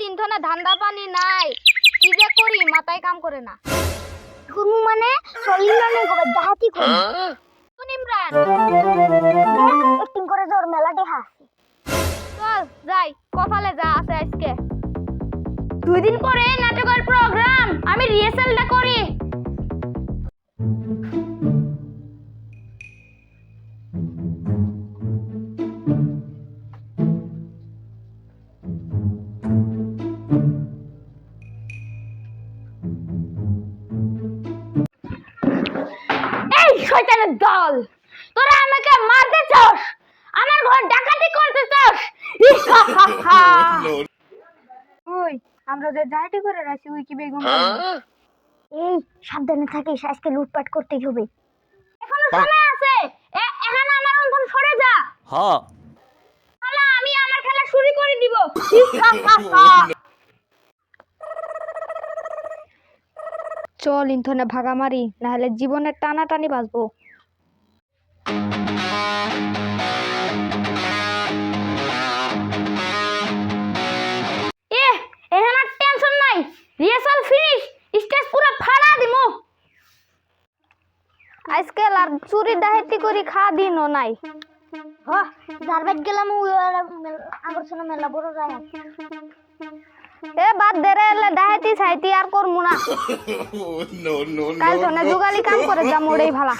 দিন ধরে ধান্দা পানি নাই, কি যে করি মাথায় কাম করে না। গুরু মানে সলিমানে গোবে দাহাতি করি শুন ইমরান, একটিং করে তোর মেলা দেখা আছে। চল যাই কপালে যা আছে আজকে। 2 দিন পরে নাটকের প্রোগ্রাম, আমি রিহার্সালটা করি। এই শয়তানের দল, তোরা আমাকে মারতে চাস, আমার ঘর ডাকাতি করতে চাস। ওই আমরা যে ডাকাতি করে রাখছি ওই কি বেগম এই সাবধানে থাকিস, আজকে লুটপাট করতেই হবে। এখনো সময় আছে, এখন আমার অন্তন সরে যা। হ্যাঁ শালা আমি আমার খেলা শুরু করে দিব। চল ইন্থনে ভাগা মারি, নাহলে জীবনের টানাটানি বাঁচবো। এখন আর টেনশন নাই, রিহার্সাল ফিনিশ, স্টেজ পুরো ফাড়া দিমু। আজকে আর চুরি ডাকাতি করি খা দিনও নাই। হ্যাঁ জারবাত গেলাম আমার শোনা মেলা বড় যায়। এ বাদ দে রে, ডাকাতি ছাইতি আর করমু না। কাল ধনে যুগালি কাম করে যা মোড়েই ভালা।